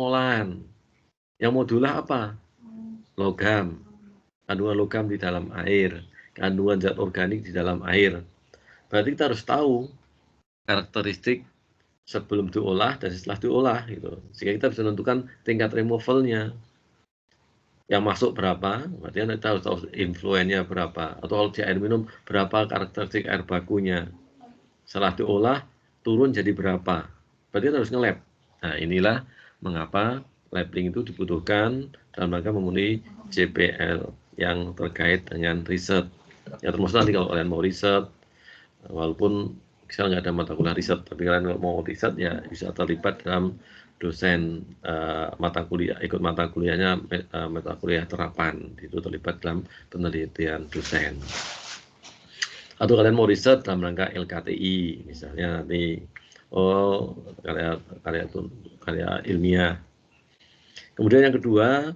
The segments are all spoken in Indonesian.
olahan. Yang modular apa? Logam. Kandungan logam di dalam air, kandungan zat organik di dalam air. Berarti kita harus tahu karakteristik sebelum diolah dan setelah diolah gitu. Sehingga kita bisa menentukan tingkat removalnya. Yang masuk berapa, berarti kita harus tahu influennya berapa. Atau kalau di air minum, berapa karakteristik air bakunya. Setelah diolah, turun jadi berapa. Berarti kita harus nge-lab. Nah, inilah mengapa labeling itu dibutuhkan dalam rangka memenuhi JPL yang terkait dengan riset. Ya termasuk nanti kalau kalian mau riset, walaupun misalnya nggak ada mata kuliah riset, tapi kalian mau riset ya bisa terlibat dalam dosen mata kuliah, ikut mata kuliahnya mata kuliah terapan, itu terlibat dalam penelitian dosen. Atau kalian mau riset dalam rangka LKTI, misalnya nanti karya ilmiah. Kemudian yang kedua,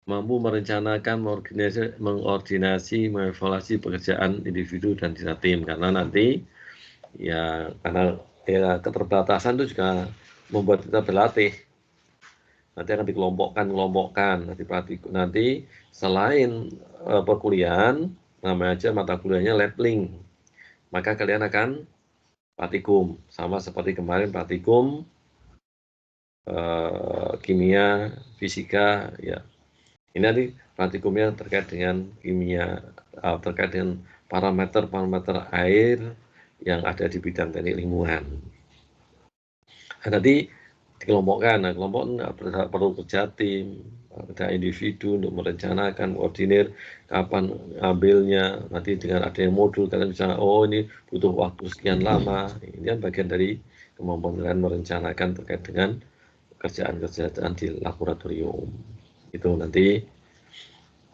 mampu merencanakan, mengordinasi, mengevaluasi pekerjaan individu dan sisa tim, karena nanti ya karena ya keterbatasan itu juga membuat kita berlatih. Nanti akan dikelompokkan nanti selain perkuliahan, namanya aja mata kuliahnya labeling, maka kalian akan praktikum, sama seperti kemarin praktikum kimia, fisika, ya. Ini nanti praktikumnya terkait dengan kimia, terkait dengan parameter air yang ada di bidang teknik lingkungan. Nah, nanti dikelompokkan, kelompok nggak perlu kerja tim, ada individu untuk merencanakan, koordinir kapan ambilnya, nanti dengan ada yang modul kalian bisa, oh ini butuh waktu sekian lama, ini kan bagian dari kemampuan kalian merencanakan terkait dengan kerjaan di laboratorium. Itu nanti,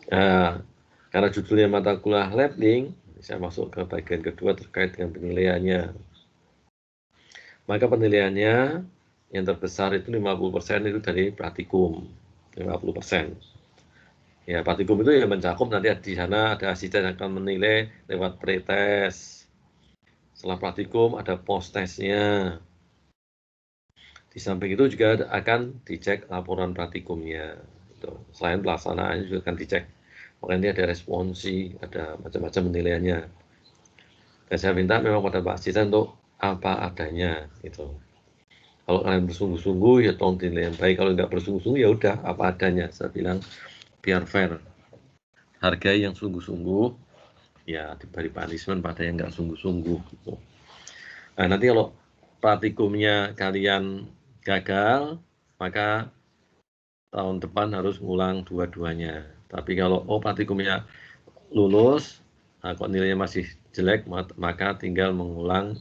karena judulnya mata kuliah labeling, saya masuk ke bagian kedua terkait dengan penilaiannya. Maka penilaiannya yang terbesar itu 50% itu dari praktikum, 50%. Ya, praktikum itu yang mencakup nanti di sana ada asisten yang akan menilai lewat pretest. Setelah praktikum ada post-testnya. Di samping itu juga akan dicek laporan praktikumnya. Selain pelaksanaannya juga akan dicek. Makanya ada responsi, ada macam-macam penilaiannya. Dan saya minta memang pada Pak asisten untuk apa adanya gitu. Kalau kalian bersungguh-sungguh ya tolong dinilai yang baik. Kalau nggak bersungguh-sungguh ya udah apa adanya. Saya bilang biar fair. Hargai yang sungguh-sungguh, ya diberi punishment pada yang nggak sungguh-sungguh. Gitu. Nah nanti kalau praktikumnya kalian gagal, maka tahun depan harus ngulang dua-duanya. Tapi kalau praktikumnya lulus, nah, kok nilainya masih jelek, maka tinggal mengulang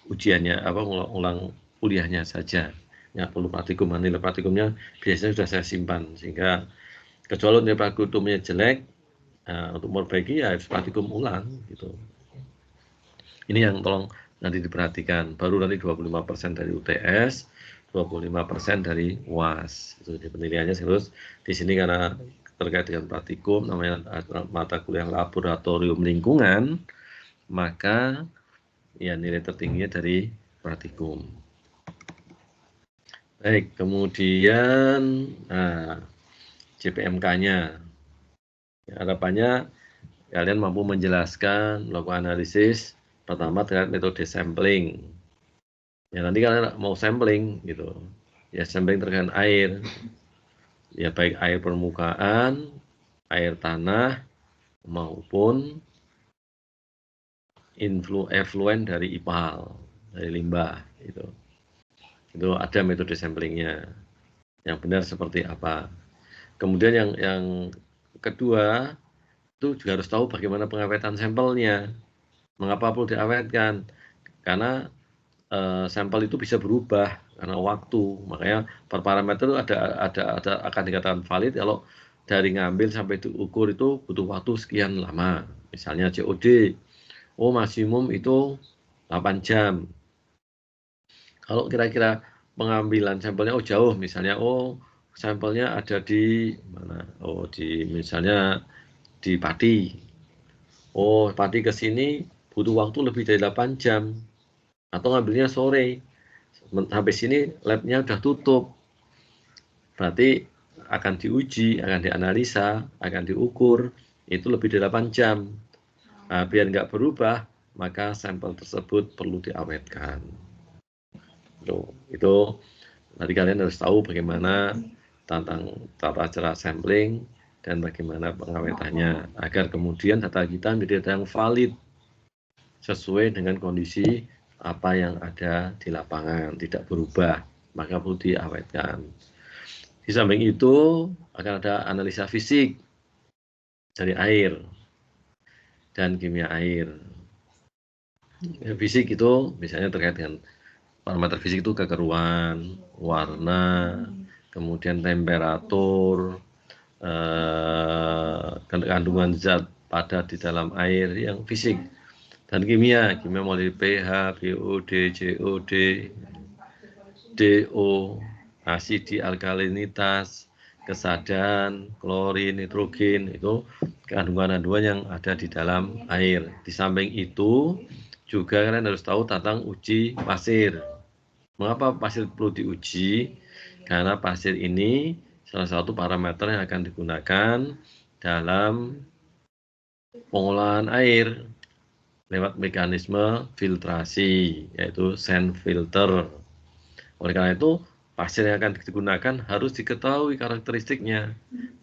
ujiannya, mengulang kuliahnya saja. Ya perlu praktikum, nilai praktikumnya biasanya sudah saya simpan, sehingga kecuali nilai praktikumnya jelek, untuk memperbaiki ya harus praktikum ulang gitu. Ini yang tolong nanti diperhatikan. Baru nanti 25% dari UTS, 25% dari UAS. Itu penilaiannya harus di sini karena terkait dengan praktikum, namanya mata kuliah laboratorium lingkungan, maka ya nilai tertingginya dari praktikum. Baik, kemudian JPMK-nya. Ya, harapannya kalian mampu menjelaskan, melakukan analisis, pertama terkait metode sampling. Ya nanti kalian mau sampling gitu, ya sampling terkait air, ya baik air permukaan, air tanah, maupun effluent dari IPAL, dari limbah gitu. Itu ada metode samplingnya yang benar seperti apa. Kemudian yang kedua itu juga harus tahu bagaimana pengawetan sampelnya. Mengapa perlu diawetkan? Karena sampel itu bisa berubah karena waktu. Makanya per parameter itu ada akan dikatakan valid kalau dari ngambil sampai diukur itu butuh waktu sekian lama. Misalnya COD, maksimum itu 8 jam. Kalau kira-kira pengambilan sampelnya jauh, misalnya sampelnya ada di mana? Misalnya di Pati. Pati ke sini butuh waktu lebih dari 8 jam. Atau ngambilnya sore. Sampai sini labnya udah tutup. berarti akan diuji, akan dianalisa, akan diukur, itu lebih dari 8 jam. Nah, biar nggak berubah, maka sampel tersebut perlu diawetkan. Itu nanti kalian harus tahu bagaimana tentang tata cara sampling dan bagaimana pengawetannya, agar kemudian data kita menjadi data yang valid sesuai dengan kondisi apa yang ada di lapangan, tidak berubah, maka perlu diawetkan. Di samping itu akan ada analisa fisik dari air dan kimia air. Fisik itu misalnya terkait dengan parameter fisik itu kekeruan, warna, kemudian temperatur, kandungan zat padat di dalam air yang fisik. Dan kimia mulai pH, BOD, COD, DO, asidi, alkalinitas, kesadan, klorin, nitrogen, itu kandungan-kandungan yang ada di dalam air. Di samping itu juga kalian harus tahu tentang uji pasir. Mengapa pasir perlu diuji? Karena pasir ini salah satu parameter yang akan digunakan dalam pengolahan air lewat mekanisme filtrasi, yaitu sand filter. Oleh karena itu, pasir yang akan digunakan harus diketahui karakteristiknya,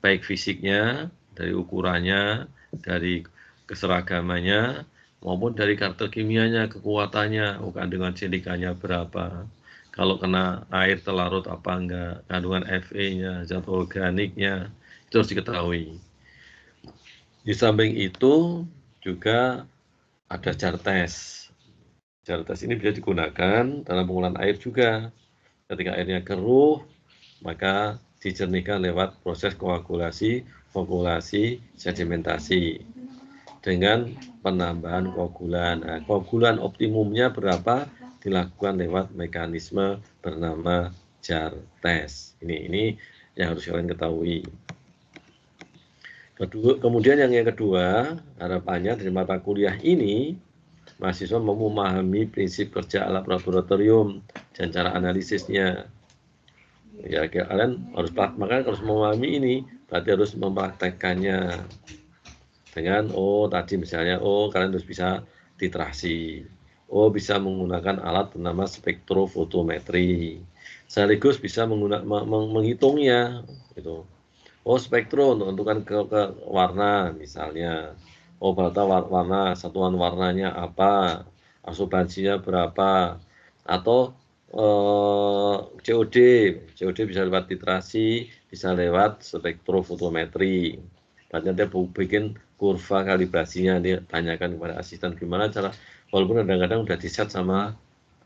baik fisiknya, dari ukurannya, dari keseragamannya, maupun dari karakter kimianya, kekuatannya, kandungan silikanya berapa. Kalau kena air terlarut apa enggak, kandungan Fe-nya, zat organiknya, itu harus diketahui. Di samping itu juga ada jar tes. Jar tes ini bisa digunakan dalam pengolahan air juga. Ketika airnya keruh, maka dijernihkan lewat proses koagulasi, fokulasi, sedimentasi dengan penambahan koagulan. Nah, koagulan optimumnya berapa? Dilakukan lewat mekanisme bernama jar tes. Ini yang harus kalian ketahui. Kemudian yang kedua, harapannya dari mata kuliah ini, mahasiswa memahami prinsip kerja laboratorium dan cara analisisnya. Ya, kalian harus memahami ini, berarti harus mempraktekkannya dengan tadi misalnya kalian harus bisa titrasi, bisa menggunakan alat bernama spektrofotometri, sekaligus bisa menghitungnya gitu. Spektrum untuk menentukan ke warna misalnya. Berarti warna, satuan warnanya apa, asubansinya berapa, atau COD bisa lewat titrasi, bisa lewat spektrofotometri. Berarti nanti bikin kurva kalibrasinya, dia tanyakan kepada asisten gimana cara, walaupun kadang-kadang udah di-set sama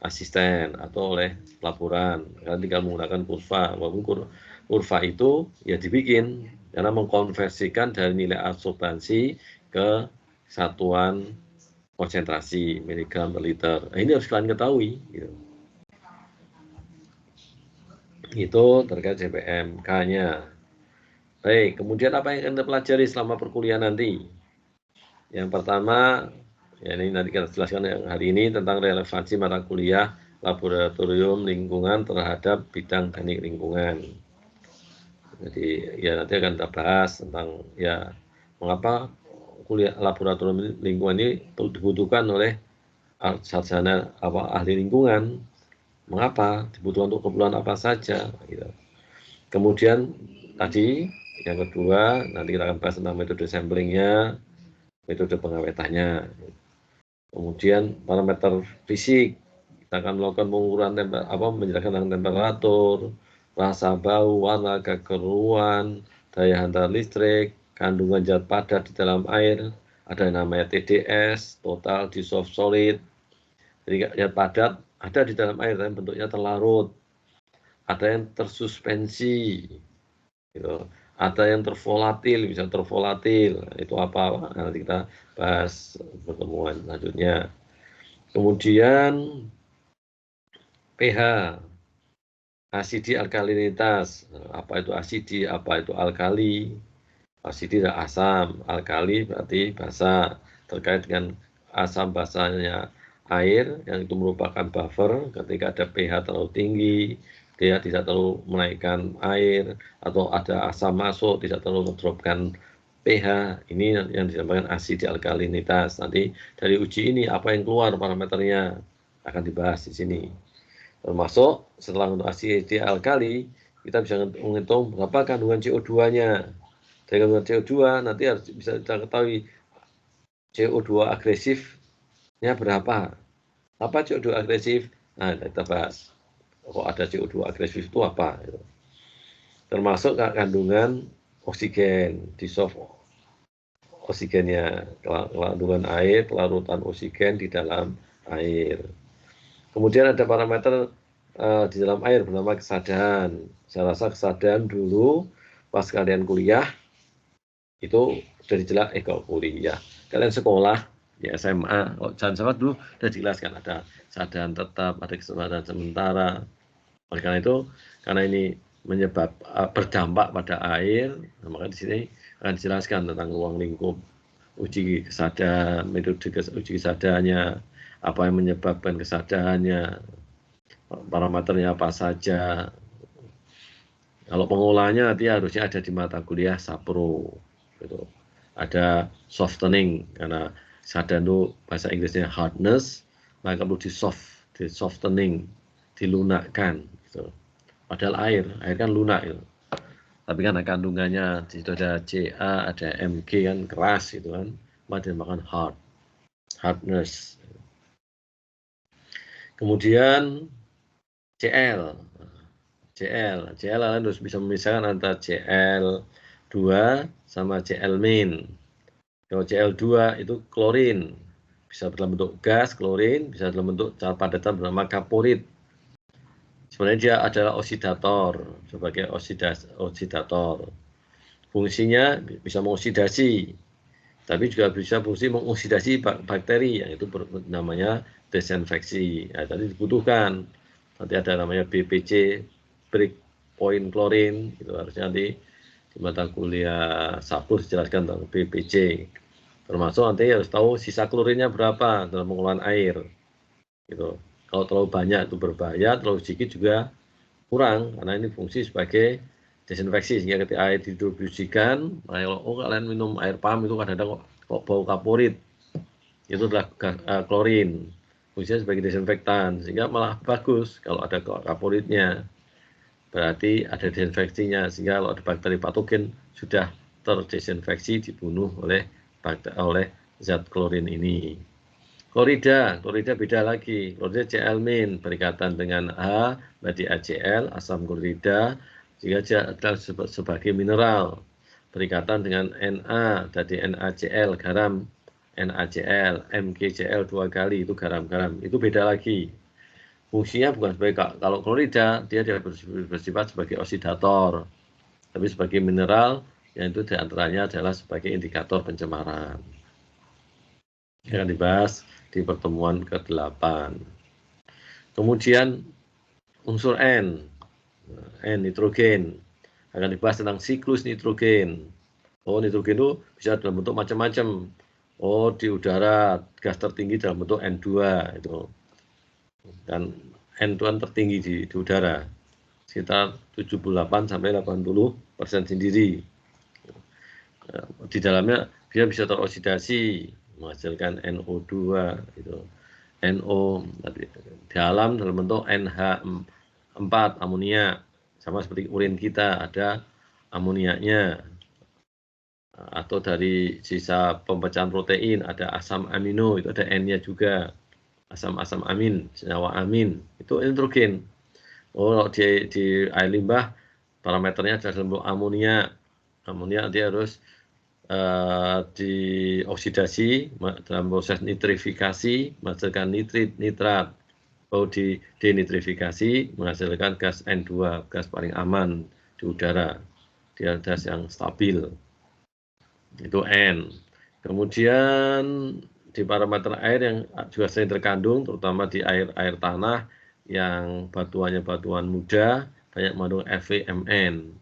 asisten atau oleh laporan, kalian tinggal menggunakan kurva, walaupun kurva itu ya dibikin karena mengkonversikan dari nilai absorbansi ke satuan konsentrasi miligram per liter. Nah, ini harus kalian ketahui gitu. Itu terkait CPMK-nya. Baik, kemudian apa yang Anda pelajari selama perkuliahan nanti? Yang pertama, ya ini nanti kita jelaskan yang hari ini tentang relevansi mata kuliah laboratorium lingkungan terhadap bidang teknik lingkungan. Jadi ya nanti akan kita bahas tentang ya mengapa kuliah laboratorium lingkungan ini dibutuhkan oleh sarjana ahli lingkungan, mengapa dibutuhkan untuk keperluan apa saja gitu. Kemudian tadi yang kedua nanti kita akan bahas tentang metode samplingnya, metode pengawetannya. Kemudian parameter fisik, kita akan melakukan pengukuran menjelaskan tentang temperatur, rasa bau, warna, kekeruan, daya hantar listrik, kandungan zat padat di dalam air, ada yang namanya TDS, total dissolved solid. Jadi zat padat ada di dalam air tapi bentuknya terlarut, ada yang tersuspensi, gitu. Ada yang tervolatil, bisa tervolatil, itu apa? Nanti kita bahas pertemuan selanjutnya. Kemudian pH, asidi alkalinitas, apa itu asidi, apa itu alkali. Asidi adalah asam, alkali berarti basa, terkait dengan asam basanya air yang itu merupakan buffer ketika ada pH terlalu tinggi, dia tidak terlalu menaikkan air, atau ada asam masuk, tidak terlalu mendropkan pH. Ini yang dinamakan asidi alkalinitas. Nanti dari uji ini apa yang keluar parameternya akan dibahas di sini. Termasuk setelah untuk asidi alkali, kita bisa menghitung berapa kandungan CO2-nya. Dari kandungan CO2 nanti harus bisa kita ketahui CO2 agresifnya berapa. Apa CO2 agresif? Nah, kita bahas. Kok ada CO2 agresif itu apa? Termasuk kandungan oksigen, dissolve oksigennya, kandungan air, kelarutan oksigen di dalam air. Kemudian ada parameter di dalam air bernama kesadaran. Saya rasa kesadaran dulu pas kalian kuliah itu sudah dijelaskan. Kalau kuliah, kalian sekolah di SMA, jangan salah dulu sudah dijelaskan ada kesadaran tetap, ada kesadaran sementara. Oleh karena itu, karena ini berdampak pada air, maka di sini akan dijelaskan tentang ruang lingkup, uji kesadaran, metode uji kesadarannya, apa yang menyebabkan kesadarannya, parameternya apa saja. Kalau pengolahannya nanti harusnya ada di mata kuliah Sapro. Gitu. Ada softening, karena kesadaran itu bahasa Inggrisnya hardness, maka perlu di softening, dilunakkan. Gitu. Padahal air kan lunak. Gitu. Tapi kan kandungannya di situ ada Ca, ada Mg kan keras gitu kan, maka dinamakan hardness. Kemudian Cl kalian harus bisa memisahkan antara Cl2 sama Cl-. Kalau Cl2 itu klorin, bisa dalam bentuk gas klorin, bisa dalam bentuk padatan bernama kaporit. Sebenarnya dia adalah oksidator, sebagai oksidator. Fungsinya bisa mengoksidasi, tapi juga bisa fungsi mengoksidasi bakteri, yang itu namanya desinfeksi. Nah, tadi dibutuhkan, nanti ada namanya BPC, break point chlorine, itu harusnya nanti di mata kuliah Sapur dijelaskan tentang BPC. Termasuk nanti harus tahu sisa klorinnya berapa dalam pengolahan air. Gitu. Kalau terlalu banyak itu berbahaya, terlalu sedikit juga kurang, karena ini fungsi sebagai desinfeksi, sehingga ketika air didistribusikan, kalau kalian minum air pam itu kadang-kadang kok bau kaporit, itu adalah klorin, fungsinya sebagai desinfektan, sehingga malah bagus kalau ada kaporitnya, berarti ada desinfeksinya, sehingga kalau ada bakteri patogen sudah terdesinfeksi, dibunuh oleh zat klorin ini. Klorida beda lagi. Klorida Cl- berikatan dengan H menjadi ACl, asam klorida, sehingga dia adalah sebagai mineral. Berikatan dengan Na, jadi NaCl, garam, NaCl, MgCl 2 kali, itu garam-garam. Itu beda lagi. Fungsinya bukan sebagai, kalau klorida, dia bersifat sebagai oksidator. Tapi sebagai mineral, yang itu diantaranya adalah sebagai indikator pencemaran. Yang akan dibahas di pertemuan ke-8. Kemudian unsur N nitrogen, akan dibahas tentang siklus nitrogen. Nitrogen itu bisa dalam bentuk macam-macam. Di udara gas tertinggi dalam bentuk N2 itu, dan N2 tertinggi di udara sekitar 78 sampai 80% sendiri. Di dalamnya dia bisa teroksidasi menghasilkan NO2 itu. NO di dalam bentuk NH4 amonia, sama seperti urin kita ada amoniaknya, atau dari sisa pempecahan protein ada asam amino, itu ada N-nya juga, asam amin, senyawa amin, itu nitrogen. Di air limbah parameternya adalah bentuk amonia nanti harus dioksidasi dalam proses nitrifikasi menghasilkan nitrat, di denitrifikasi menghasilkan gas N2, gas paling aman di udara, dia gas yang stabil, itu N. Kemudian di parameter air yang juga sering terkandung, terutama di air tanah yang batuannya batuan muda, banyak mengandung FeMn.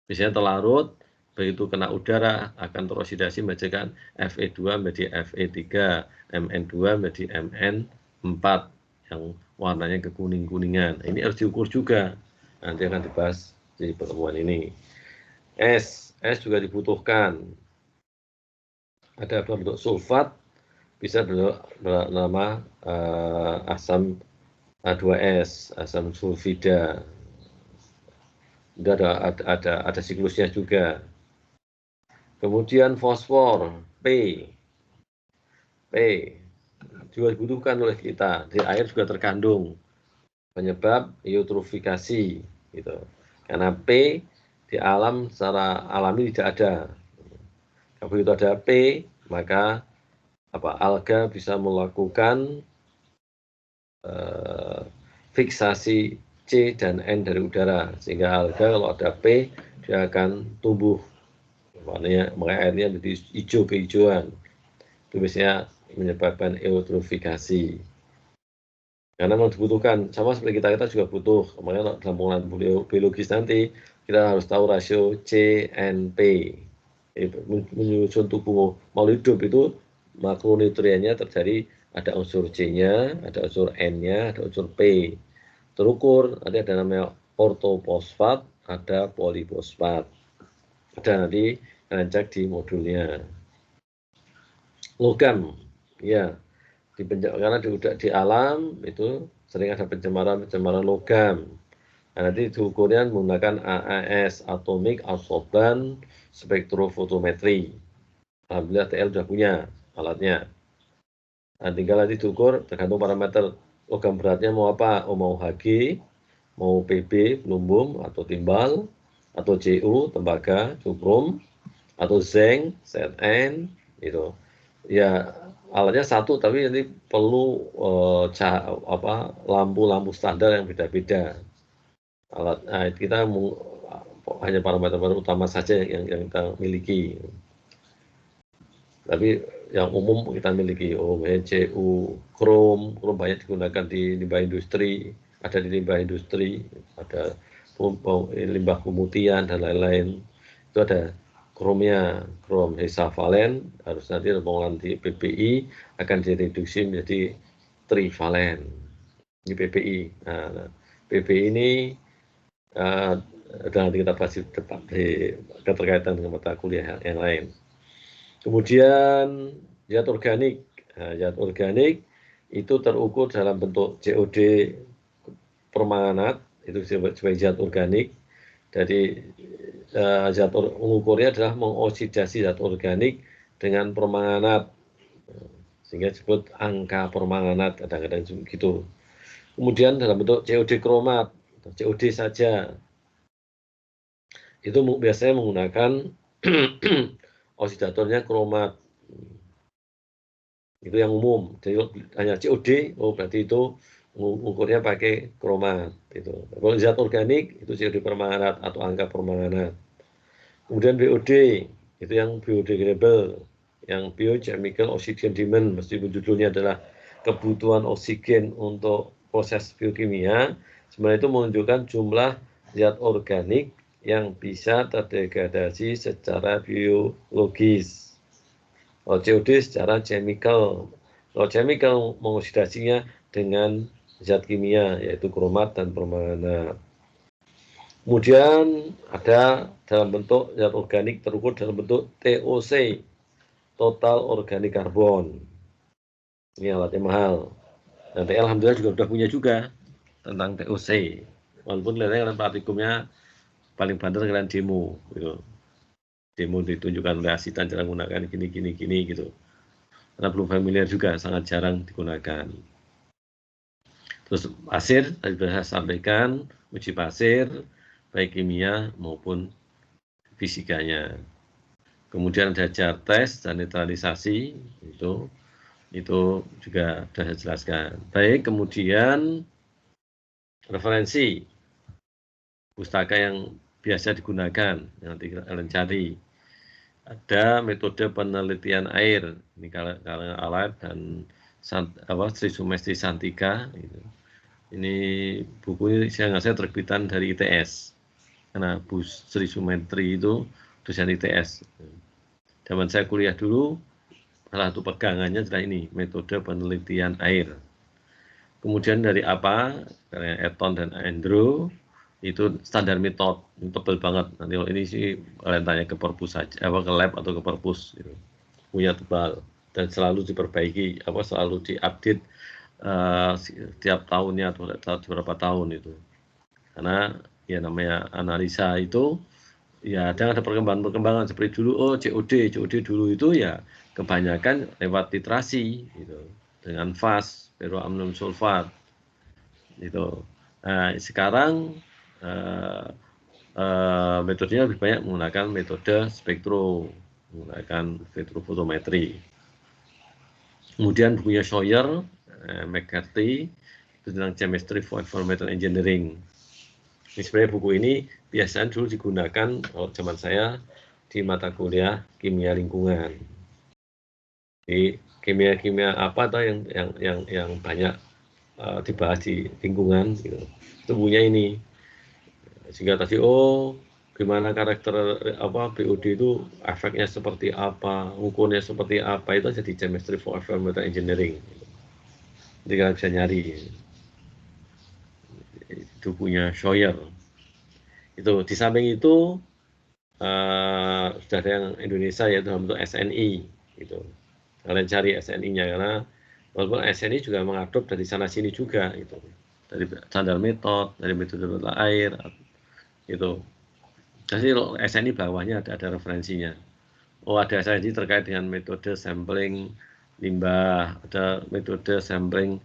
Biasanya terlarut, begitu kena udara akan teroksidasi menghasilkan Fe2 menjadi Fe3, Mn2 menjadi Mn4 yang warnanya kekuning-kuningan. Ini harus diukur juga. Nanti akan dibahas di pertemuan ini. Es juga dibutuhkan. Ada bentuk sulfat, bisa bernama asam H2S, asam sulfida. Itu ada siklusnya juga. Kemudian fosfor, P juga dibutuhkan oleh kita. Di air juga terkandung, penyebab eutrofikasi, gitu. Karena P di alam secara alami tidak ada. Kalau begitu ada P, maka alga bisa melakukan fiksasi C dan N dari udara, sehingga alga kalau ada P dia akan tumbuh. Makanya airnya menjadi hijau kehijauan. Itu biasanya menyebabkan eutrofikasi. Karena memang dibutuhkan, sama seperti kita juga butuh. Makanya dalam pengolahan biologis nanti kita harus tahu rasio CNP. Menyusun tubuh mau hidup itu makronutriennya terjadi ada unsur C-nya, ada unsur N-nya, ada unsur P. Terukur nanti ada namanya ortofosfat, ada polifosfat. Ada nanti kalian cek di modulnya. Logam, ya, karena di alam itu sering ada pencemaran logam. Nah, nanti diukurnya menggunakan AAS, atomic absorbance spectrophotometry. Alhamdulillah TL sudah punya alatnya. Nah, tinggal nanti diukur tergantung parameter logam beratnya mau apa, mau Hg, mau Pb, pelumbung atau timbal, atau Cu, tembaga, cuprum, atau zinc, Zn, gitu. Ya, alatnya satu tapi nanti perlu lampu-lampu standar yang beda-beda. Kita hanya parameter utama saja yang kita miliki. Tapi yang umum kita miliki Cu, krom banyak digunakan di limbah industri, ada limbah pemutihan dan lain-lain. Itu ada kromnya, krom hexavalen, harus nanti pengolahan di PPI akan direduksi menjadi trivalen. Ini PPI. Nah, PPI ini nanti kita bahas di keterkaitan dengan mata kuliah yang lain. Kemudian zat organik. Nah, zat organik itu terukur dalam bentuk COD permanganat, itu sebagai zat organik. Jadi zat mengukurnya adalah mengoksidasi zat organik dengan permanganat, sehingga disebut angka permanganat, kadang-kadang gitu. Kemudian dalam bentuk COD kromat, COD saja, itu biasanya menggunakan oksidatornya kromat. Itu yang umum. Jadi hanya COD, berarti itu mengukurnya pakai kromat. Itu. Kalau zat organik itu COD permanganat atau angka permanganat. Kemudian BOD itu yang biodegradable, yang biochemical oxygen demand, meskipun judulnya adalah kebutuhan oksigen untuk proses biokimia, sebenarnya itu menunjukkan jumlah zat organik yang bisa terdegradasi secara biologis. Kalau COD secara chemical. Kalau chemical mengoksidasinya dengan zat kimia, yaitu kromat dan permanganat. Kemudian ada dalam bentuk zat organik terukur dalam bentuk TOC, total organic carbon. Ini alatnya mahal. Dan TL alhamdulillah juga sudah punya juga tentang TOC. Walaupun kalian praktikumnya paling banter kalian demo, gitu. Demo ditunjukkan oleh asitan cara menggunakan gini gitu. Karena belum familiar juga, sangat jarang digunakan. Terus pasir, tadi sudah saya sampaikan, uji pasir, baik kimia maupun fisikanya. Kemudian ada jar tes dan netralisasi, itu juga sudah saya jelaskan. Baik, kemudian referensi pustaka yang biasa digunakan, yang nanti kalian cari. Ada metode penelitian air, ini kalangan alat dan Sri Sumesti Santika. Ini buku saya terbitan dari ITS. Karena Bu Sri Sumentri itu dosen ITS. Zaman saya kuliah dulu, salah satu pegangannya adalah ini, metode penelitian air. Kemudian dari apa? Dari Eton dan Andrew, Itu standar metode, tebal banget. Nanti kalau ini sih kalian tanya ke perpus saja, ke lab atau ke perpus, gitu. Punya tebal dan selalu diperbaiki, selalu diupdate setiap tahunnya atau beberapa tahun itu. Karena ya namanya analisa itu ya ada perkembangan seperti dulu. COD dulu itu ya kebanyakan lewat titrasi gitu, dengan FAS, ferroaluminium sulfat gitu. Nah, sekarang metodenya lebih banyak menggunakan metode menggunakan spektrofotometri. Kemudian bukunya Sawyer, McCarthy, itu tentang Chemistry for Environmental Engineering. Ini sebenarnya buku ini biasanya dulu digunakan kalau zaman saya di mata kuliah kimia lingkungan. Jadi kimia apa tuh yang banyak dibahas di lingkungan gitu. Itu bukunya ini. Sehingga tadi gimana karakter BOD itu efeknya seperti apa, ukurnya seperti apa, itu jadi Chemistry for Environmental Engineering. Jadi kalian bisa nyari. Itu punya Sawyer. Itu di samping itu sudah ada yang Indonesia yaitu dalam bentuk SNI gitu. Kalian cari SNI-nya karena walaupun SNI juga mengadop dari sana sini juga gitu. Dari standar metode, dari metode air gitu. Jadi SNI bawahnya ada referensinya. Ada SNI terkait dengan metode sampling limbah, ada metode sampling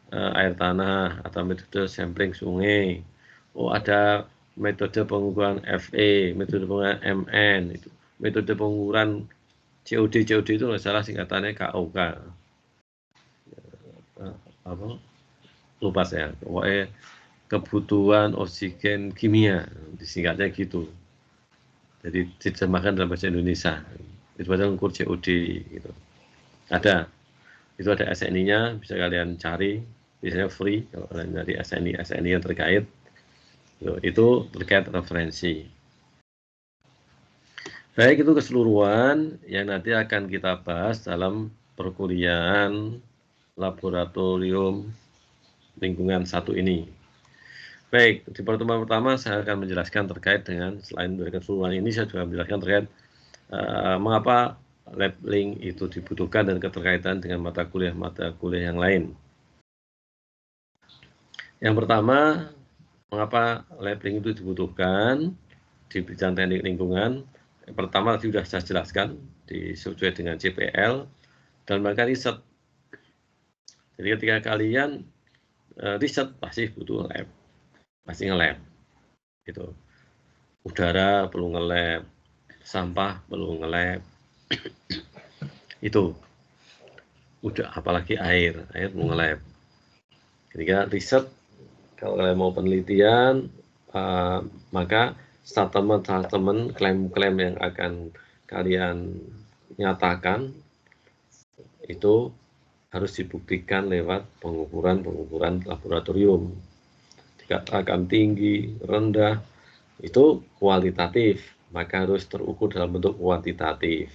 air tanah atau metode sampling sungai. Ada metode pengukuran FE, metode pengukuran MN, itu metode pengukuran COD itu nggak salah singkatannya KOK. Lupa saya, pokoknya kebutuhan oksigen kimia, disingkatnya gitu. Jadi diterjemahkan dalam bahasa Indonesia. Itu ada ukur COD gitu. Ada. Itu ada SNI-nya, bisa kalian cari, biasanya free kalau kalian cari SNI yang terkait. Itu terkait referensi. Baik, itu keseluruhan yang nanti akan kita bahas dalam perkuliahan laboratorium lingkungan 1 ini. Baik, di pertemuan pertama saya akan menjelaskan terkait dengan, selain dari keseluruhan ini, saya juga menjelaskan terkait mengapa labeling itu dibutuhkan dan keterkaitan dengan mata kuliah yang lain. Yang pertama, mengapa labeling itu dibutuhkan di bidang teknik lingkungan? Yang pertama tadi sudah saya jelaskan sesuai dengan CPL dan maka riset. Jadi ketika kalian riset pasti butuh lab, pasti nge-lab. Gitu. Udara perlu nge-lab, sampah perlu nge-lab. Itu. Udah apalagi air perlu nge-lab. Ketika riset, kalau kalian mau penelitian, maka statement, klaim-klaim yang akan kalian nyatakan itu harus dibuktikan lewat pengukuran laboratorium. Dikatakan tinggi, rendah, itu kualitatif, maka harus terukur dalam bentuk kuantitatif.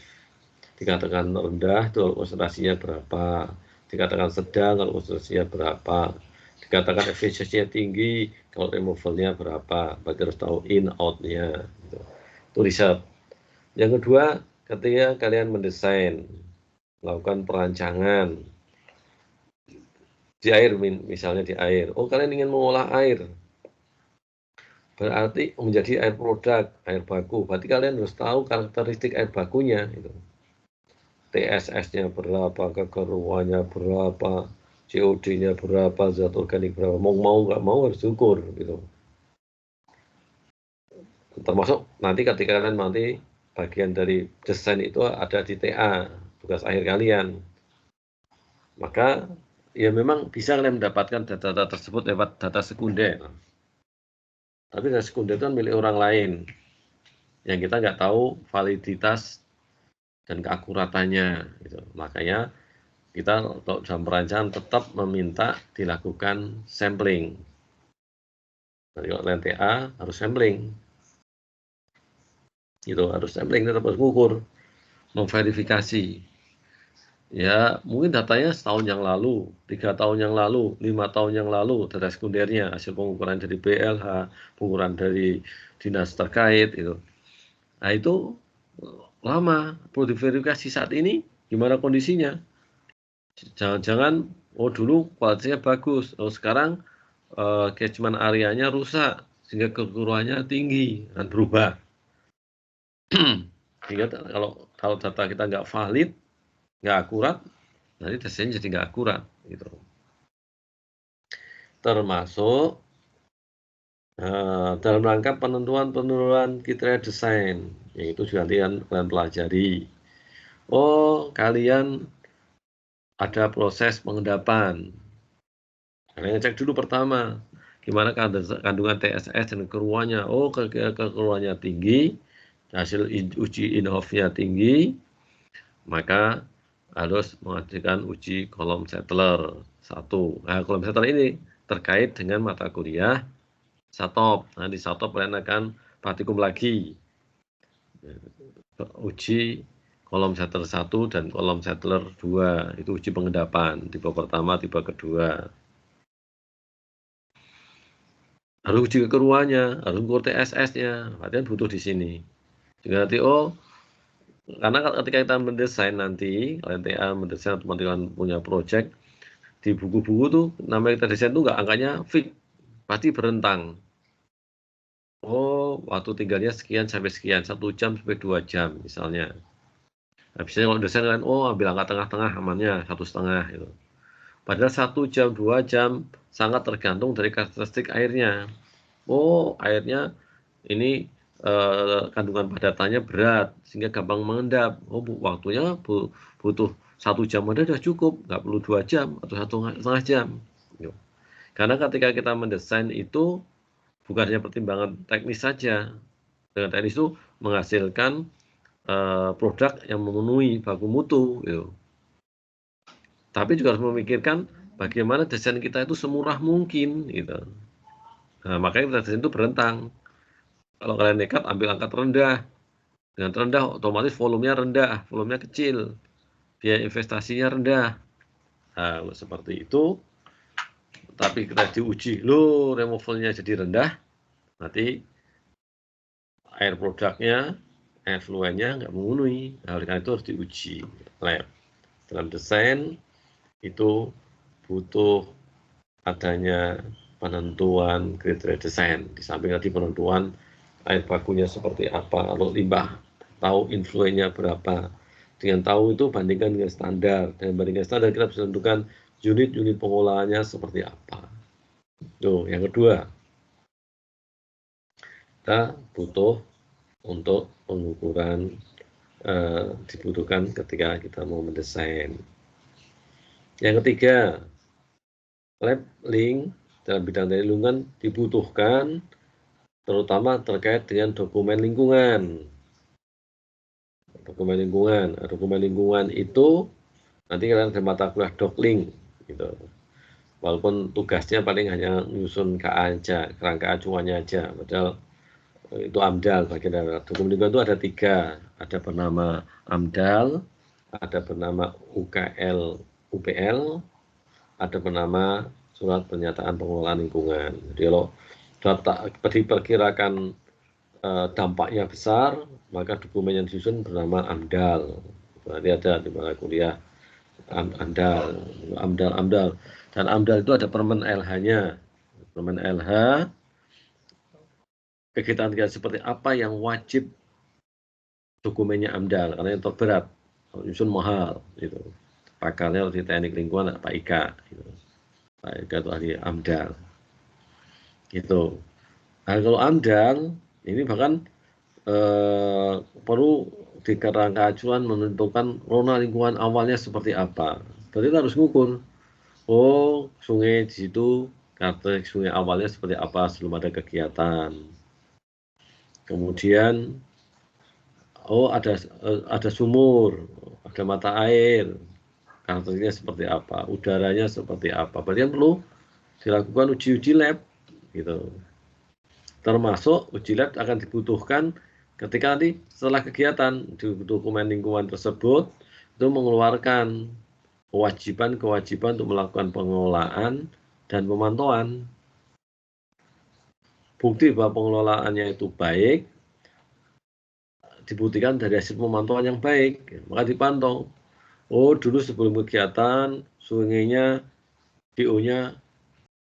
Dikatakan rendah, itu konsentrasinya berapa. Dikatakan sedang, kalau konsentrasinya berapa. Dikatakan efisiensinya tinggi, kalau removalnya berapa. Berarti harus tahu in, out-nya. Itu riset. Yang kedua, ketika kalian mendesain, melakukan perancangan di air, misalnya di air. Kalian ingin mengolah air. Berarti menjadi air produk, air baku. Berarti kalian harus tahu karakteristik air bakunya. Gitu. TSS-nya berapa, kekeruannya berapa, COD-nya berapa, zat organik berapa. Mau nggak mau harus diukur. Gitu. Termasuk nanti ketika kalian bagian dari desain itu ada di TA, tugas akhir kalian. Maka ya memang bisa kalian mendapatkan data-data tersebut lewat data sekunder. Tapi data sekunder itu kan milik orang lain. Yang kita nggak tahu validitas dan keakuratannya. Gitu. Makanya kita dalam perancangan tetap meminta dilakukan sampling. Jadi kalau kalian TA harus sampling. Gitu, harus sampling, tetap harus mengukur, memverifikasi. Ya, mungkin datanya setahun yang lalu, 3 tahun yang lalu, 5 tahun yang lalu, data sekundernya, hasil pengukuran dari BLH, pengukuran dari dinas terkait itu. Nah, itu lama. Perlu diverifikasi saat ini gimana kondisinya. Jangan-jangan, oh dulu kualitasnya bagus, oh sekarang catchment areanya rusak, sehingga kekeruannya tinggi dan berubah. Sehingga kalau data kita nggak valid, nggak akurat, nanti desainnya jadi nggak akurat gitu. Termasuk dalam rangka penentuan kriteria desain, yaitu juga nanti kalian pelajari. Oh, kalian ada proses pengendapan. Kalian cek dulu pertama, gimana kandungan TSS dan keruannya. Oh, kekeruannya tinggi, hasil uji in-house-nya tinggi, maka harus mengajukan uji kolom settler 1. Nah, kolom settler ini terkait dengan mata kuliah SATOP. Nah, di SATOP kalian akan praktikum lagi. Uji kolom settler 1 dan kolom settler 2. Itu uji pengendapan, tipe pertama, tipe kedua. Harus uji kekeruannya, harus ukur TSS-nya. Latihan butuh di sini. Juga nanti, karena ketika kita mendesain nanti, kalian TA mendesain, teman-teman punya project, di buku-buku tuh, namanya kita desain tuh nggak angkanya fix, pasti berentang. Oh, waktu tinggalnya sekian sampai sekian, 1 jam sampai 2 jam misalnya. Nah, biasanya kalau desain kan, ambil angka tengah-tengah amannya 1,5 gitu. Padahal 1 jam, 2 jam sangat tergantung dari karakteristik airnya. Oh, airnya ini kandungan padatannya berat sehingga gampang mengendap. Oh, waktunya butuh 1 jam aja udah cukup, nggak perlu 2 jam atau 1,5 jam. Gitu. Karena ketika kita mendesain itu bukan hanya pertimbangan teknis saja. Dengan teknis itu menghasilkan produk yang memenuhi baku mutu, gitu. Tapi juga harus memikirkan bagaimana desain kita itu semurah mungkin, gitu. Nah, makanya desain itu berentang. Kalau kalian nekat ambil angka terendah, dengan terendah otomatis volumenya rendah, volumenya kecil, biaya investasinya rendah. Nah, seperti itu. Tapi kita diuji, removalnya jadi rendah, nanti air produknya, air fluennya nggak memenuhi. Nah, oleh karena itu harus diuji lab. Dalam desain itu butuh adanya penentuan kriteria desain. Di samping tadi penentuan air bakunya seperti apa, kalau limbah tahu influennya berapa. Dengan tahu itu bandingkan dengan standar. Dan bandingkan standar kita bisa tentukan unit-unit pengolahannya seperti apa. Tuh, yang kedua, kita butuh untuk pengukuran dibutuhkan ketika kita mau mendesain. Yang ketiga, lab link dalam bidang teknik lingkungan dibutuhkan terutama terkait dengan dokumen lingkungan. Dokumen lingkungan itu nanti kalian ada mata kuliah doklink gitu. Walaupun tugasnya paling hanya nyusun KA aja, kerangka acuannya aja, padahal itu AMDAL bagian dari dokumen lingkungan itu ada 3, ada bernama AMDAL, ada bernama UKL UPL, ada bernama surat pernyataan pengelolaan lingkungan. Jadi kalau data diperkirakan dampaknya besar, maka dokumen yang disusun bernama AMDAL. Berarti ada di mana kuliah AMDAL. Dan AMDAL itu ada permen LH-nya. Permen LH, kegiatan seperti apa yang wajib dokumennya AMDAL, karena yang terberat, nyusun mahal, gitu. Pakarnya di teknik lingkungan Pak Ika, gitu. Pak Ika itu ahli AMDAL, gitu. Nah, kalau AMDAL ini bahkan perlu di kerangka acuan menentukan rona lingkungan awalnya seperti apa. Berarti kita harus ngukur. Oh, sungai di situ karakteristik sungai awalnya seperti apa sebelum ada kegiatan. Kemudian, ada sumur, ada mata air, karakteristiknya seperti apa, udaranya seperti apa. Berarti kan perlu dilakukan uji lab, gitu. Termasuk uji lab akan dibutuhkan ketika nanti setelah kegiatan di dokumen lingkungan tersebut itu mengeluarkan kewajiban untuk melakukan pengelolaan dan pemantauan. Bukti bahwa pengelolaannya itu baik dibuktikan dari hasil pemantauan yang baik, maka dipantau. Oh, dulu sebelum kegiatan sungainya DO-nya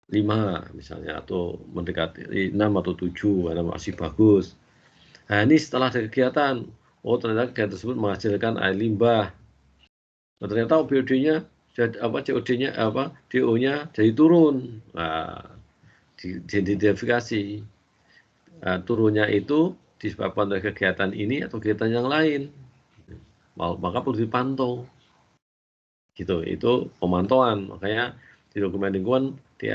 5 misalnya, atau mendekati 6 atau 7, karena masih bagus. Nah, ini setelah ada kegiatan, oh ternyata kegiatan tersebut menghasilkan air limbah. Nah, ternyata BOD-nya, COD-nya, DO-nya jadi turun. Nah, diidentifikasi. Nah, turunnya itu disebabkan oleh kegiatan ini atau kegiatan yang lain. Maka perlu dipantau. Gitu, itu pemantauan. Makanya di dokumen lingkungan di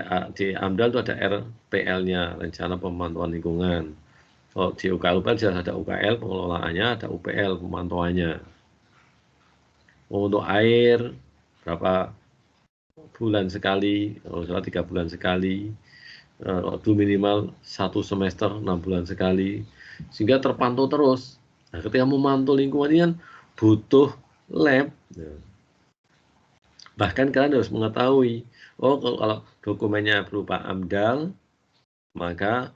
AMDAL itu ada RPL-nya, rencana pemantauan lingkungan. Kalau di UKL jelas ada UKL pengelolaannya, ada UPL pemantauannya. Untuk air berapa bulan sekali, kalau salah 3 bulan sekali, waktu minimal 1 semester 6 bulan sekali, sehingga terpantau terus. Nah, ketika memantau lingkungan ini kan butuh lab. Bahkan kalian harus mengetahui, oh kalau dokumennya berupa AMDAL, maka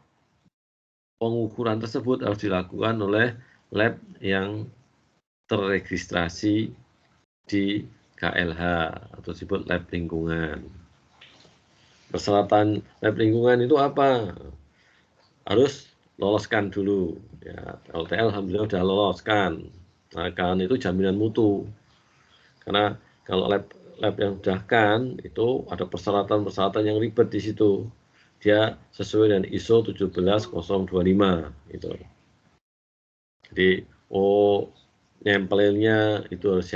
pengukuran tersebut harus dilakukan oleh lab yang terregistrasi di KLH atau disebut lab lingkungan. Persyaratan lab lingkungan itu apa? Harus loloskan dulu. Ya, LTL alhamdulillah sudah loloskan. Nah, kan itu jaminan mutu. Karena kalau lab yang sudah kan itu ada persyaratan-persyaratan yang ribet di situ. Dia sesuai dengan ISO 17025 itu. Jadi nyempelnya itu harus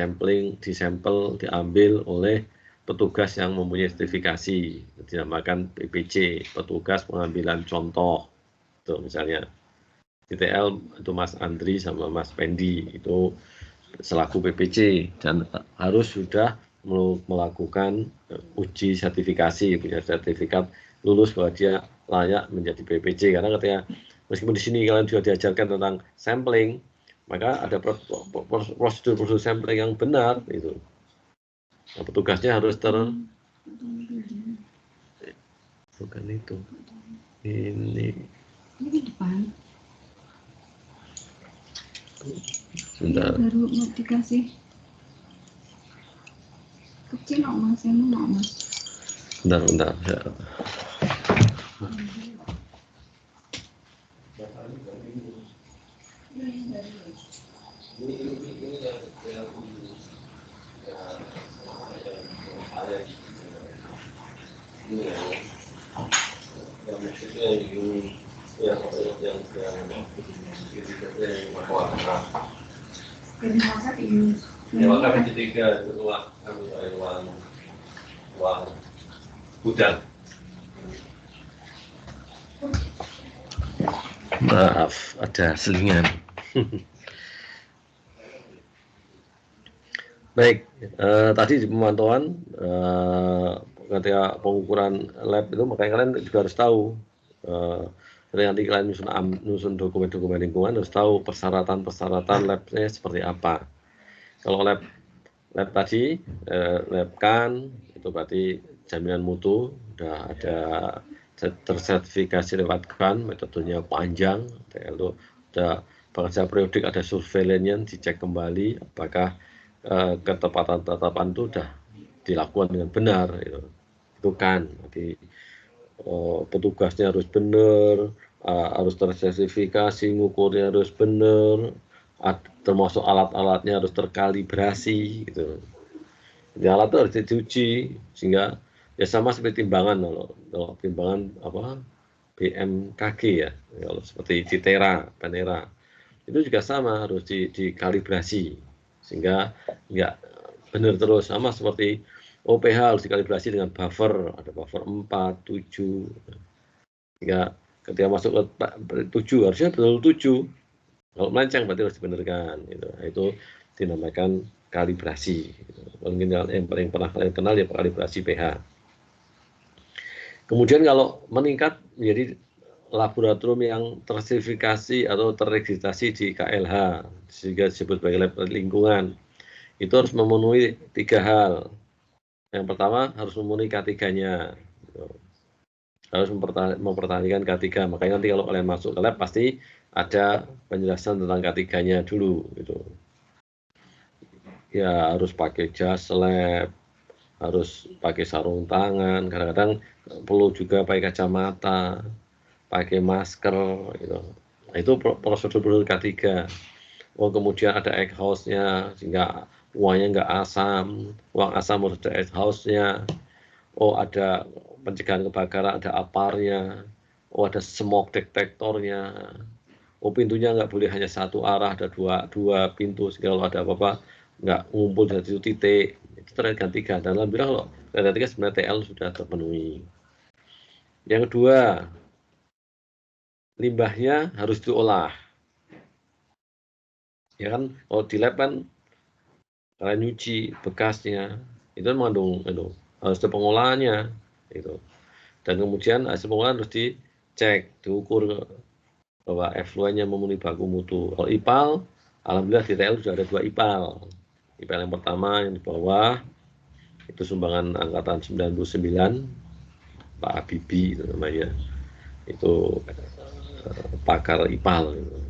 disampel diambil oleh petugas yang mempunyai sertifikasi, dinamakan PPC, petugas pengambilan contoh. Itu misalnya TTL itu Mas Andri sama Mas Pendi itu selaku PPC dan harus sudah melakukan uji sertifikasi, punya sertifikat lulus bahwa dia layak menjadi PPC. Karena ketika meskipun di sini kalian juga diajarkan tentang sampling, maka ada prosedur sampling yang benar itu. Nah, petugasnya harus bukan itu. Ini depan. Sebentar. Baru mau dikasih kecil kok Mas, ini mau Mas. Bentar ya. Ruang gudang. Maaf, ada selingan. Baik, tadi di pemantauan ketika pengukuran lab itu, makanya kalian juga harus tahu. Ketika nanti kalian nyusun dokumen-dokumen lingkungan harus tahu persyaratan labnya seperti apa. Kalau lab tadi, lab kan itu berarti jaminan mutu, udah ada tersertifikasi lewat kan, metodenya panjang, itu udah pekerja periodik, ada surveillance dicek kembali apakah ketepatan itu sudah dilakukan dengan benar, itu kan. Jadi petugasnya harus benar, harus tersertifikasi, ngukurnya harus benar, termasuk alat-alatnya harus terkalibrasi, gitu. Jadi alat itu harus diuji sehingga ya sama seperti timbangan, kalau timbangan BMKG ya, kalau seperti Citera, Panera itu juga sama, harus dikalibrasi sehingga nggak benar terus. Sama seperti OPH harus dikalibrasi dengan buffer, ada buffer 4, 7, sehingga ketika masuk ke 7 harusnya betul 7, kalau melenceng berarti harus dibenarkan. Itu dinamakan kalibrasi. Mungkin yang paling pernah kalian kenal ya kalibrasi pH. Kemudian kalau meningkat menjadi laboratorium yang tersertifikasi atau terregistrasi di KLH, sehingga disebut sebagai lab lingkungan. itu harus memenuhi 3 hal. Yang pertama harus memenuhi K3-nya. Harus mempertahankan K3. Makanya nanti kalau kalian masuk ke lab pasti ada penjelasan tentang K3-nya dulu gitu. Ya harus pakai jas lab, harus pakai sarung tangan, kadang-kadang perlu juga pakai kacamata, pakai masker gitu. Nah, itu prosedur K3. Oh, kemudian ada egg house-nya sehingga uangnya nggak asam, uang asam harus ada egg house-nya. Oh, ada pencegahan kebakaran, ada aparnya. Oh, ada smoke detektornya. Oh, pintunya nggak boleh hanya satu arah, ada dua pintu sehingga kalau ada apa-apa nggak ngumpul dari satu titik. Itu terkait K3. Dan alhamdulillah kalau K3 sebenarnya TL sudah terpenuhi. Yang kedua, limbahnya harus diolah. Ya kan, kalau di lab kan kalian nyuci bekasnya, itu mengandung harus ada pengolahannya itu. Dan kemudian hasil pengolahan harus dicek, diukur bahwa effluentnya memenuhi baku mutu. Kalau IPAL, alhamdulillah di TL sudah ada 2 IPAL. IPAL yang pertama yang di bawah itu sumbangan angkatan 99, Pak Habibie itu namanya. Itu pakar IPAL itu.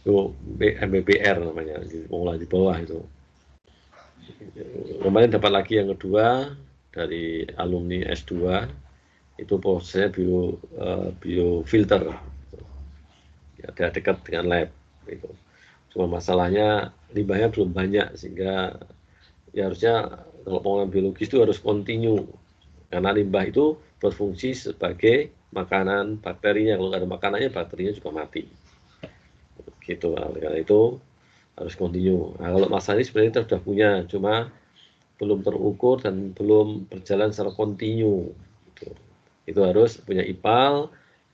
Itu MBBR namanya, pengolah di bawah itu. Kemarin dapat lagi yang kedua dari alumni S2, itu prosesnya biofilter, ya, dekat dengan lab itu. Cuma masalahnya limbahnya belum banyak sehingga ya harusnya kalau pengolahan biologis itu harus kontinu karena limbah itu berfungsi sebagai makanan bakterinya. Kalau nggak ada makanannya bakterinya juga mati. Gitu. Karena itu harus kontinu. Nah, kalau masalah ini sebenarnya kita sudah punya, cuma belum terukur dan belum berjalan secara kontinu. Itu harus punya IPAL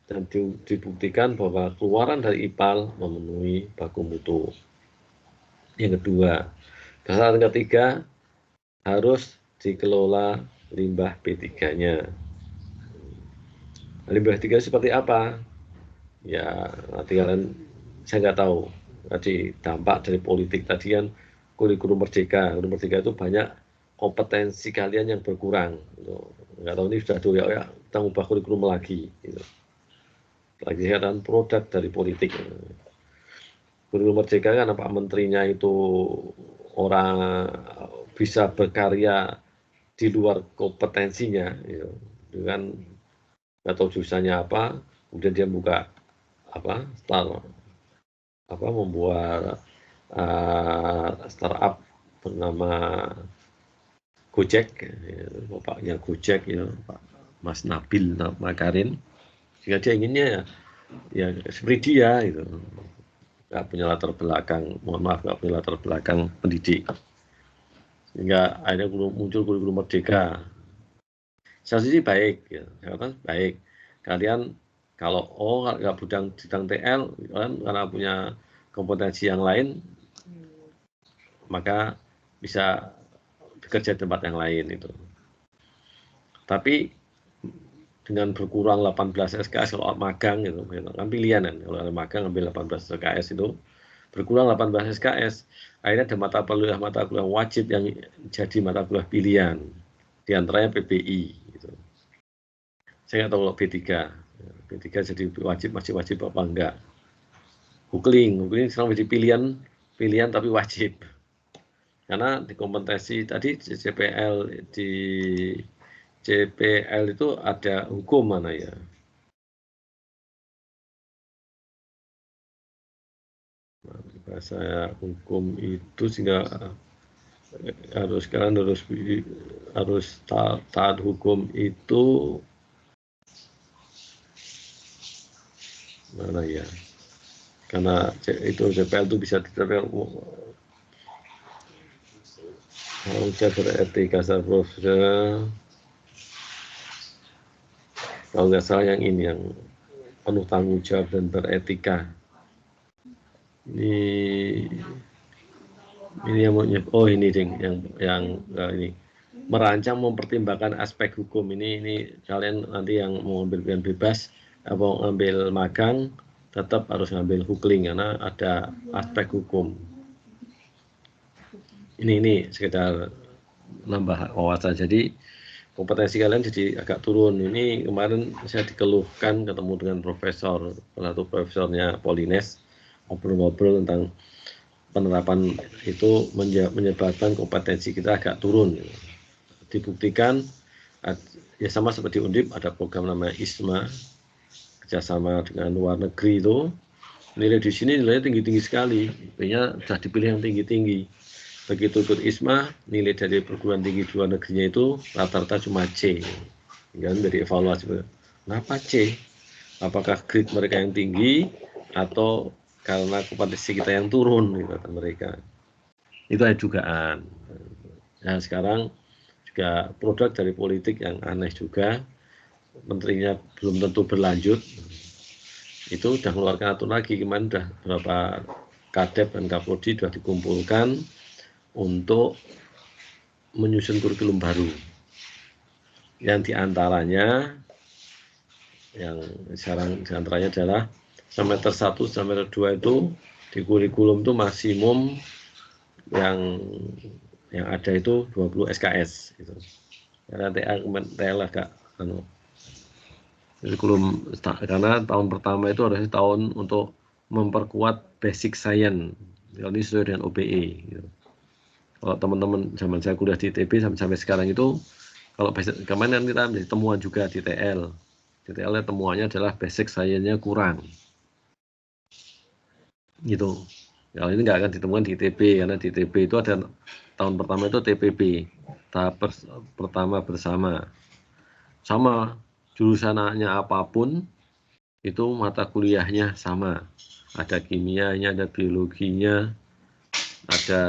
dan dibuktikan bahwa keluaran dari IPAL memenuhi baku mutu. Yang kedua, kesalahan ketiga harus dikelola limbah B3-nya. Limbah B3 seperti apa? Ya, nanti kalian saya nggak tahu. Tadi dampak dari politik tadi kan kurikulum merdeka. Kurikulum merdeka itu banyak kompetensi kalian yang berkurang. Nggak tahu ini sudah tuh ya kita ubah kurikulum lagi. Gitu. Lagi kan produk dari politik. Kurikulum merdeka kan Pak Menterinya itu orang bisa berkarya di luar kompetensinya, gitu. Dengan nggak tahu jurusannya apa, kemudian dia buka membuat startup bernama Gojek, ya, bapaknya Gojek, ya, Pak Mas Nabil Makarin, jika dia inginnya ya seperti dia, gitu. Nggak punya latar belakang, mohon maaf, nggak punya latar belakang pendidik, sehingga akhirnya muncul kurikulum merdeka. Saya sih baik, ya. Saya katakan baik. Kalian kalau nggak bidang TL, kalian karena punya kompetensi yang lain, maka bisa bekerja di tempat yang lain itu. Tapi dengan berkurang 18 SKS kalau magang itu kan pilihan kan, kalau magang ambil 18 SKS itu berkurang 18 SKS, akhirnya ada mata kuliah wajib yang jadi mata kuliah pilihan, diantaranya PPI gitu. Saya nggak tahu kalau B3 jadi masih wajib apa enggak. Googling sekarang menjadi pilihan tapi wajib. Karena di kompetensi tadi CPL itu ada hukum mana ya? Bahasa hukum itu sehingga harus taat hukum itu mana ya? Karena itu CPL itu bisa dicapai beretika secara profesional. Kalau nggak salah yang ini yang penuh tanggung jawab dan beretika. Ini yang ini ding yang ini merancang mempertimbangkan aspek hukum. Ini kalian nanti yang mau ambil pilihan bebas mau ngambil magang tetap harus ngambil Googling karena ada aspek hukum. Ini sekedar nambah wawasan. Jadi kompetensi kalian jadi agak turun. Ini kemarin saya dikeluhkan ketemu dengan profesor, salah satu profesornya Polines, ngobrol-ngobrol tentang penerapan itu menyebabkan kompetensi kita agak turun. Dibuktikan ya sama seperti Undip, ada program namanya ISMA, kerjasama dengan luar negeri itu. Nilai di sini nilainya tinggi-tinggi sekali, nilainya sudah dipilih yang tinggi-tinggi. Begitu ikut ISMA, nilai dari perguruan tinggi luar negerinya itu rata-rata cuma C. Kan dari evaluasi, kenapa C? Apakah grade mereka yang tinggi atau karena kompetensi kita yang turun, kata mereka. Itu ada dugaan. Nah sekarang juga produk dari politik yang aneh juga, menterinya belum tentu berlanjut. Itu sudah mengeluarkan aturan lagi, kemarin sudah beberapa Kadep dan Kapolri sudah dikumpulkan untuk menyusun kurikulum baru. Yang diantaranya adalah semester 1 semester 2 itu di kurikulum itu maksimum yang ada itu 20 SKS gitu. Karena TL agak kurikulum, karena tahun pertama itu adalah tahun untuk memperkuat basic science. Ini sesuai dengan OBE gitu. Kalau teman-teman zaman saya kuliah di ITB sampai sekarang itu, kalau kemarin kita menjadi temuan juga di TL. Di TL temuannya adalah basic science-nya kurang. Gitu. Kalau ini nggak akan ditemukan di ITB, karena di ITB itu ada tahun pertama itu TPB, tahap pertama bersama. Sama jurusannya apapun, itu mata kuliahnya sama. Ada kimianya, ada biologinya, ada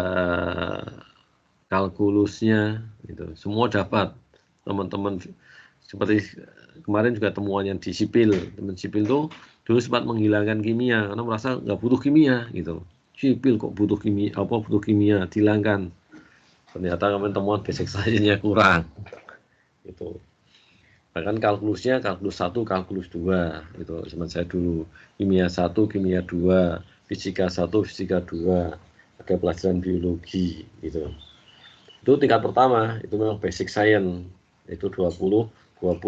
kalkulusnya, gitu. Semua dapat. Teman-teman seperti kemarin juga temuan yang di sipil, teman sipil tuh dulu sempat menghilangkan kimia karena merasa nggak butuh kimia, gitu. Sipil kok butuh kimia, dihilangkan. Ternyata kemarin temuan basic science-nya kurang, gitu. Bahkan kalkulusnya kalkulus 1, kalkulus 2 itu zaman saya dulu, kimia 1, kimia 2, fisika 1, fisika 2, ada pelajaran biologi gitu. Itu tingkat pertama, itu memang basic science, itu 20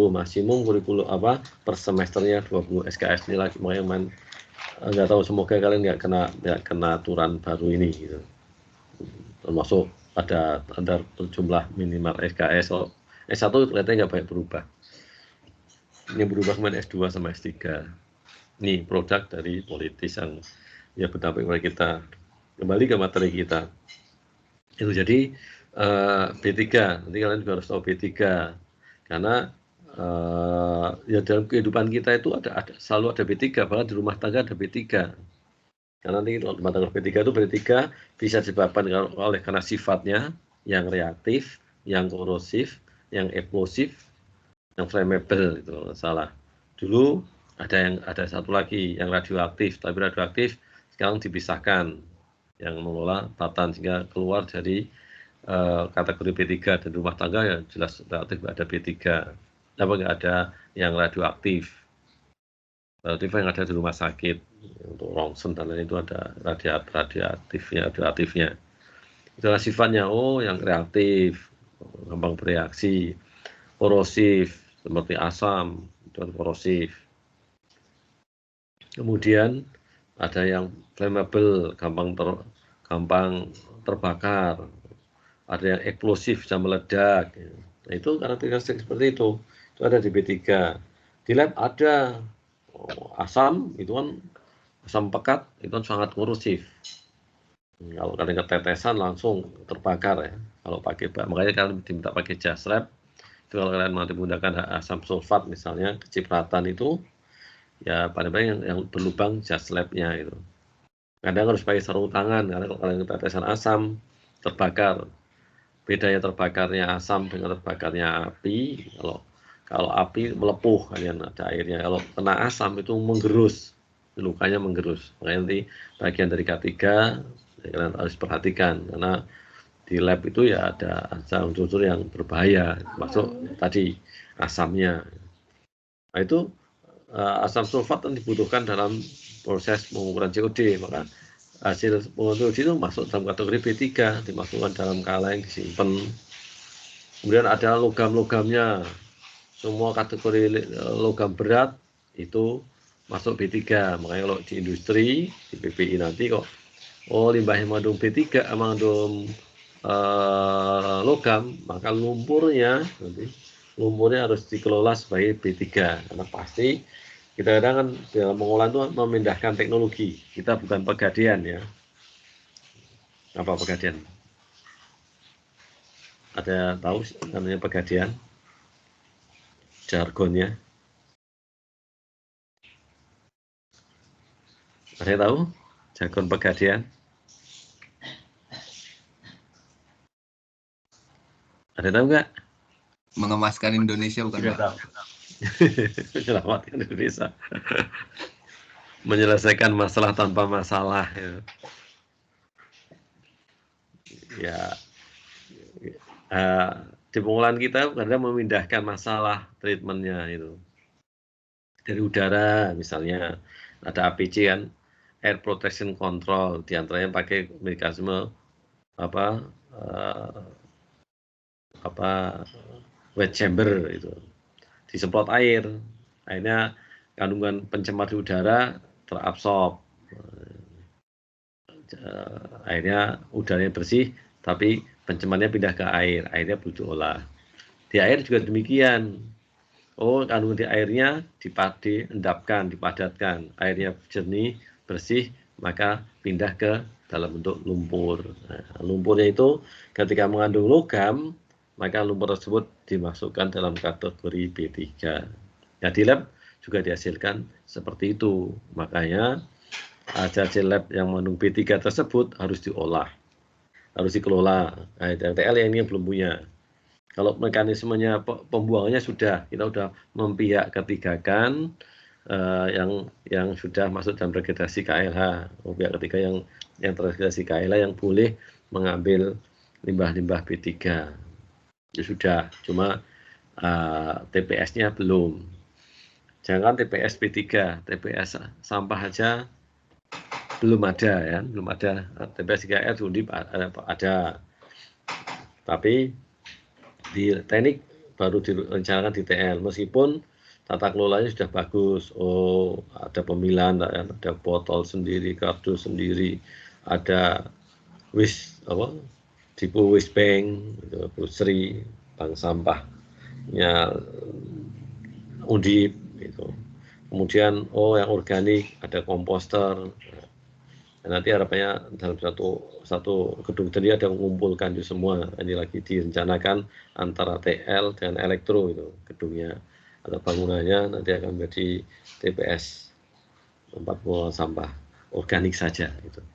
maksimum kurikulum per semesternya 20 SKS. Ini lagi makanya nggak tahu, semoga kalian nggak kena aturan baru ini gitu. Termasuk ada jumlah minimal SKS. S1 kelihatannya nggak banyak berubah. Ini berubah kemarin S2 sama S3. Ini produk dari politis yang ya berdampak kepada kita. Kembali ke materi kita. Itu jadi B3. Nanti kalian juga harus tahu B3. Karena ya dalam kehidupan kita itu selalu ada B3. Bahkan di rumah tangga ada B3. Karena nanti rumah tangga B3 itu bisa disebabkan karena sifatnya yang reaktif, yang korosif, yang eksplosif, yang flammable, itu salah. Dulu ada satu lagi yang radioaktif, tapi radioaktif sekarang dipisahkan, yang mengelola tatan, sehingga keluar dari kategori B3. Dan rumah tangga ya jelas reaktif ada B3, tapi nggak ada yang radioaktif. Radioaktif yang ada di rumah sakit untuk rongsen dan lain itu ada radioaktifnya. Itulah sifatnya, yang reaktif, gampang bereaksi, korosif seperti asam, itu korosif. Kemudian ada yang flammable, gampang terbakar. Ada yang eksplosif, bisa meledak. Nah, itu karakteristik seperti itu. Itu ada di B3. Di lab ada asam, itu kan asam pekat, itu kan sangat korosif. Kalau kalian ketetesan langsung terbakar ya. Kalau pakai, makanya kalian diminta pakai jas lab. Itu kalau kalian nanti menggunakan asam sulfat misalnya, kecipratan itu ya paling-paling yang berlubang jas labnya itu. Kadang harus pakai sarung tangan karena kalau kalian ketetesan asam terbakar. Bedanya terbakarnya asam dengan terbakarnya api, kalau api melepuh, kalian ada airnya. Kalau kena asam itu menggerus, lukanya menggerus. Makanya nanti bagian dari K3 kalian harus perhatikan, karena di lab itu ya ada unsur-unsur yang berbahaya, masuk tadi asamnya. Nah itu asam sulfat yang dibutuhkan dalam proses pengukuran COD, maka hasil penguji itu masuk dalam kategori B3, dimasukkan dalam kaleng, disimpan. Kemudian ada logam-logamnya, semua kategori logam berat itu masuk B3. Makanya kalau di industri, di PPI nanti kok, oh limbah yang mengandung B3, mengandung logam, maka lumpurnya harus dikelola sebagai B3, karena pasti kita kadang kan dalam pengolahan itu memindahkan teknologi, kita bukan pegadian ya. Apa pegadian? Ada tahu namanya pegadian? Jargonnya? Ada yang tahu jargon pegadian? Ada yang tahu nggak? Mengemaskan Indonesia bukan Tidak Pak? tahu. Menyelamatkan Indonesia. Menyelesaikan masalah tanpa masalah. Ya, di pengolahan kita kadang memindahkan masalah treatmentnya itu dari udara, misalnya ada APC kan, air protection control, diantaranya pakai mekanisme wet chamber itu, disemprot air, akhirnya kandungan pencemar di udara terabsorb, akhirnya udaranya bersih, tapi pencemarnya pindah ke air, airnya perlu diolah. Di air juga demikian. Oh, kandungan di airnya diendapkan, dipadatkan, airnya jernih, bersih, maka pindah ke dalam bentuk lumpur. Nah, lumpurnya itu ketika mengandung logam, maka lumpur tersebut dimasukkan dalam kategori B3. Nah, di lab juga dihasilkan seperti itu. Makanya hasil lab yang mengandung B3 tersebut harus diolah, harus dikelola. Nah, TL yang ini belum punya. Kalau mekanismenya pembuangannya sudah, kita sudah memihak ketigakan yang sudah masuk dalam registrasi KLH, pihak ketiga yang terregistrasi KLH yang boleh mengambil limbah-limbah B3. Ya sudah, cuma TPS-nya belum. Jangan TPS B3, TPS sampah aja belum ada ya, belum ada. TPS 3R Undip ada, tapi di teknik baru direncanakan di TL, meskipun tata kelolanya sudah bagus. Oh, ada pemilahan, ada botol sendiri, kardus sendiri, ada tipe waste bank, Sri, bank sampahnya Undip, gitu. Kemudian yang organik ada komposter. Nah, nanti harapannya dalam satu gedung tadi ada mengumpulkan itu semua. Ini lagi direncanakan antara TL dan elektro itu gedungnya atau bangunannya nanti akan menjadi TPS, tempat pengolahan sampah organik saja itu.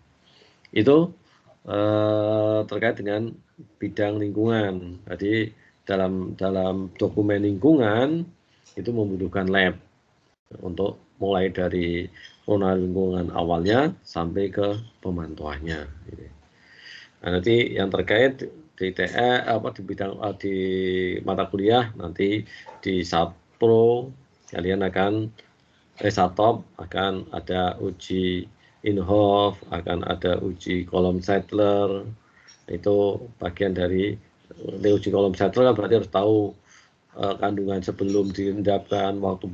Itu terkait dengan bidang lingkungan. Jadi dalam dokumen lingkungan itu membutuhkan lab untuk mulai dari zona lingkungan awalnya sampai ke pemantauannya. Nah, nanti yang terkait di di bidang di mata kuliah nanti di Satpro kalian akan Satop akan ada uji Inhofe, akan ada uji kolom settler. Itu bagian dari uji kolom settler kan berarti harus tahu kandungan sebelum diendapkan, waktu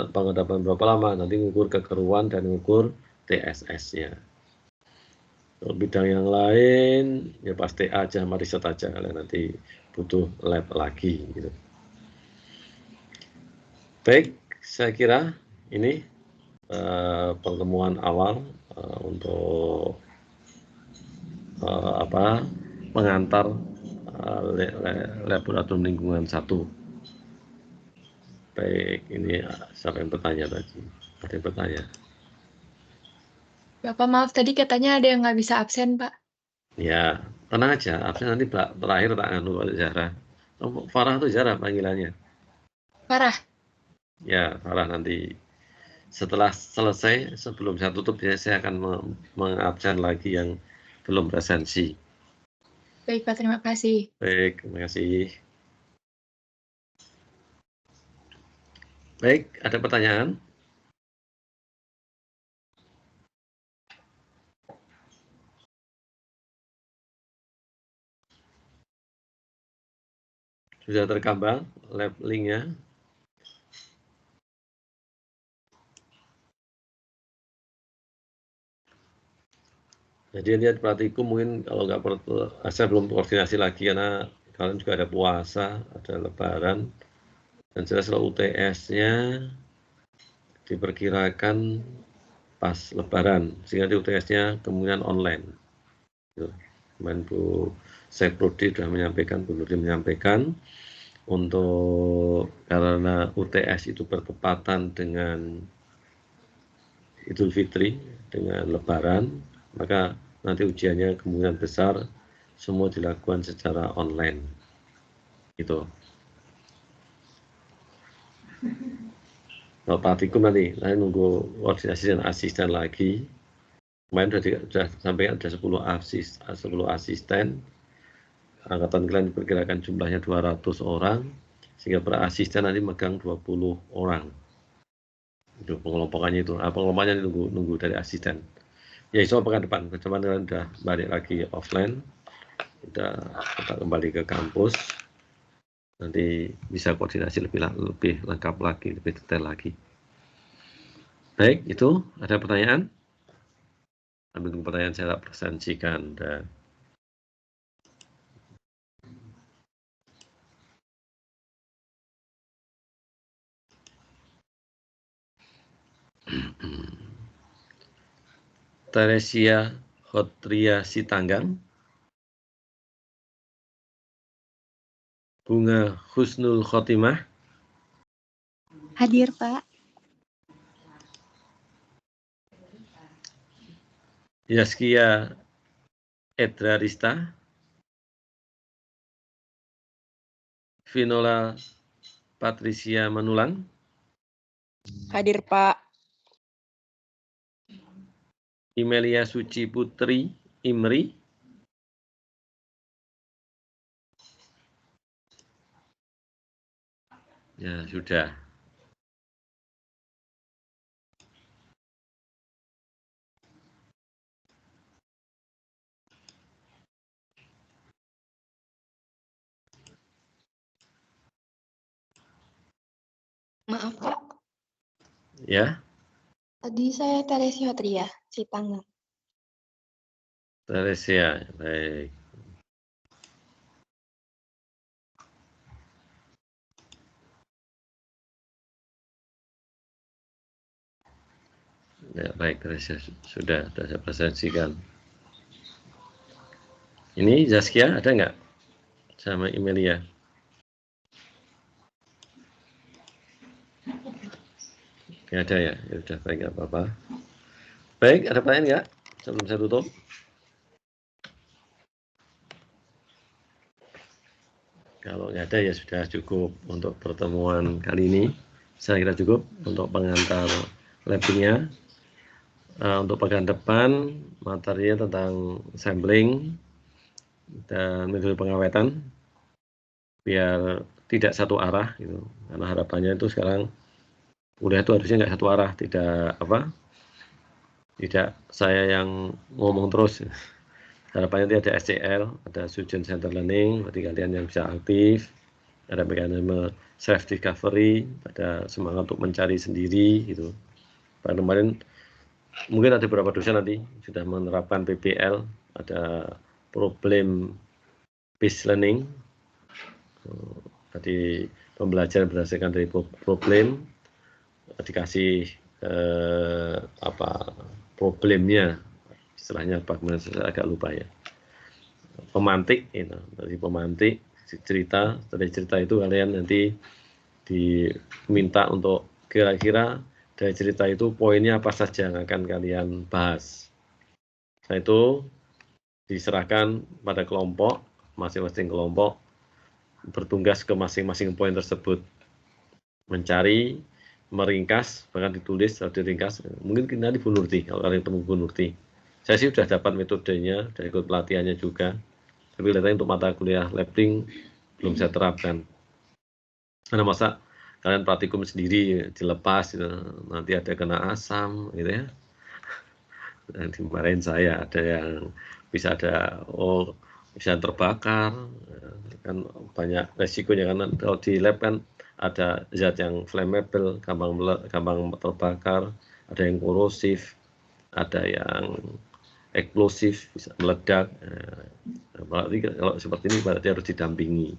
pengendapan berapa lama, nanti mengukur kekeruan dan mengukur TSS-nya. Kalau bidang yang lain, ya pasti aja, riset aja, kalian nanti butuh lab lagi. Gitu. Baik, saya kira ini pertemuan awal untuk pengantar laboratorium lingkungan 1. Baik, ini siapa yang bertanya tadi? Ada yang bertanya? Bapak maaf, tadi katanya ada yang nggak bisa absen, Pak. Ya, tenang aja. Absen nanti terakhir tak anu Zahra. Farah atau Zahra panggilannya? Farah. Ya, Farah nanti setelah selesai, sebelum saya tutup, saya akan mengabsen lagi yang belum presensi. Baik, Pak. Terima kasih. Baik, terima kasih. Baik, ada pertanyaan? Sudah tergambar lab linknya. Jadi lihat praktikum mungkin kalau nggak perlu, saya belum koordinasi lagi karena kalian juga ada puasa, ada lebaran, dan jelas kalau UTS-nya diperkirakan pas lebaran, sehingga di UTS-nya kemungkinan online. Kemarin Bu Seprodi sudah menyampaikan, Bu Nurdin menyampaikan, untuk karena UTS itu bertepatan dengan Idul Fitri, dengan lebaran, maka nanti ujiannya kemungkinan besar semua dilakukan secara online. Gitu. Kalau praktikum nanti nunggu koordinasi dan asisten lagi. Kemarin sudah sampaikan ada 10 asisten. Angkatan kalian diperkirakan jumlahnya 200 orang, sehingga per asisten nanti megang 20 orang. Itu pengelompokannya itu. Pengelompokannya nunggu dari asisten. Ya insya Allah pekan depan kalian udah balik lagi offline, udah kembali ke kampus, nanti bisa koordinasi lebih lengkap lagi, lebih detail lagi. Baik, itu ada pertanyaan? Ambil pertanyaan saya presentasikan. Dan Teresia Hotria Sitanggang, Bunga Husnul Khotimah. Hadir, Pak. Yaskia Edrarista, Vinola Patricia Manulang. Hadir, Pak. Imelia Suci Putri Imri. Ya, sudah. Maaf, Pak. Ya, Tadi saya Teresia Hotria, Sitanggang. Teresia, baik. Ya, baik, Teresia sudah saya presentasikan. Ini Zaskia ada nggak? Sama Imelia. Nggak ada ya? Ya udah, baik, nggak apa-apa. Baik, ada pertanyaan nggak? Sebelum saya tutup. Kalau nggak ada ya sudah cukup untuk pertemuan kali ini. Saya kira cukup untuk pengantar labnya. Untuk pekan depan materinya tentang sampling dan metode pengawetan biar tidak satu arah gitu. Karena harapannya itu sekarang kuliah itu harusnya nggak satu arah, tidak saya yang ngomong terus. Harapannya nanti ada SCL, ada Student Center Learning, berarti kalian yang bisa aktif, ada mekanisme self discovery, ada semangat untuk mencari sendiri gitu. Pada kemarin mungkin ada beberapa dosen nanti sudah menerapkan PBL, ada problem based learning. Tadi pembelajaran berdasarkan dari problem, dikasih problemnya, istilahnya apa, saya agak lupa ya. Pemantik, dari pemantik cerita, dari cerita itu kalian nanti diminta untuk kira-kira dari cerita itu poinnya apa saja yang akan kalian bahas. Setelah itu diserahkan pada kelompok, masing-masing kelompok bertugas ke masing-masing poin tersebut, mencari, meringkas, bahkan ditulis atau diringkas. Mungkin nanti Bu Nurti, kalau kalian ketemu Bu Nurti. Saya sih sudah dapat metodenya, sudah ikut pelatihannya juga. Tapi kelihatannya untuk mata kuliah labeling belum saya terapkan. Karena masa kalian praktikum sendiri dilepas, gitu, nanti ada kena asam, gitu ya. Nanti kemarin saya ada yang bisa ada bisa terbakar, kan banyak resikonya karena kalau di lab kan ada zat yang flammable, gampang terbakar, ada yang korosif, ada yang eksplosif, bisa meledak. Berarti kalau seperti ini berarti harus didampingi.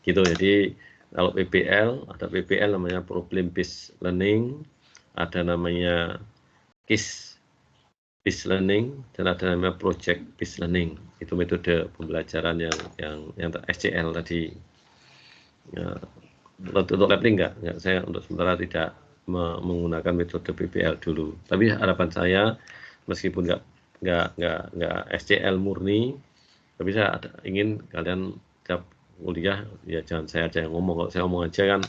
Gitu. Jadi kalau PBL, ada PBL namanya problem based learning, ada namanya case based learning, dan ada namanya project based learning. Itu metode pembelajaran yang SCL tadi. Ya, untuk labeling enggak, saya untuk sementara tidak menggunakan metode PBL dulu. Tapi harapan saya meskipun enggak SCL murni, tapi saya ingin kalian tiap kuliah ya jangan saya aja yang ngomong. Kalau saya ngomong aja kan